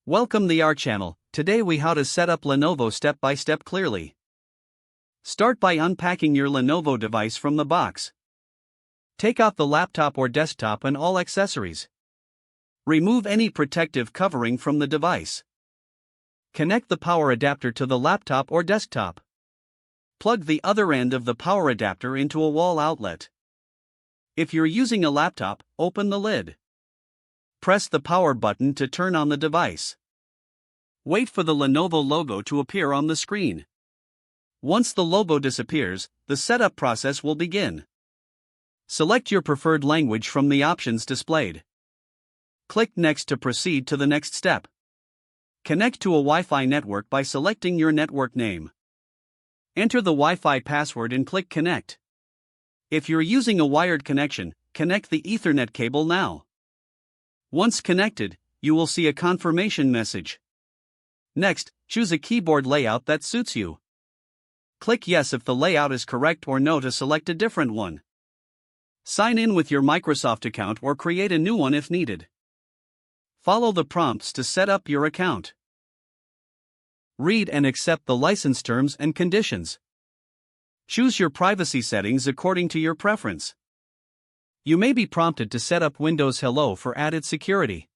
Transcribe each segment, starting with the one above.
Welcome to our channel. Today we how to set up Lenovo step by step clearly. Start by unpacking your Lenovo device from the box. Take out the laptop or desktop and all accessories. Remove any protective covering from the device. Connect the power adapter to the laptop or desktop. Plug the other end of the power adapter into a wall outlet. If you're using a laptop, open the lid. Press the power button to turn on the device. Wait for the Lenovo logo to appear on the screen. Once the logo disappears, the setup process will begin. Select your preferred language from the options displayed. Click Next to proceed to the next step. Connect to a Wi-Fi network by selecting your network name. Enter the Wi-Fi password and click Connect. If you're using a wired connection, connect the Ethernet cable now. Once connected, you will see a confirmation message. Next, choose a keyboard layout that suits you. Click Yes if the layout is correct or No to select a different one. Sign in with your Microsoft account or create a new one if needed. Follow the prompts to set up your account. Read and accept the license terms and conditions. Choose your privacy settings according to your preference. You may be prompted to set up Windows Hello for added security.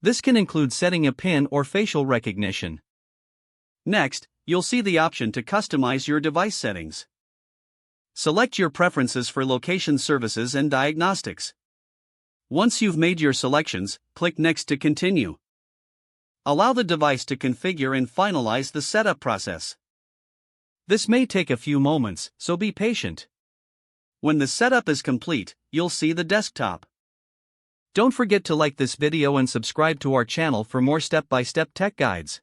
This can include setting a PIN or facial recognition. Next, you'll see the option to customize your device settings. Select your preferences for location services and diagnostics. Once you've made your selections, click Next to continue. Allow the device to configure and finalize the setup process. This may take a few moments, so be patient. When the setup is complete, you'll see the desktop. Don't forget to like this video and subscribe to our channel for more step-by-step tech guides.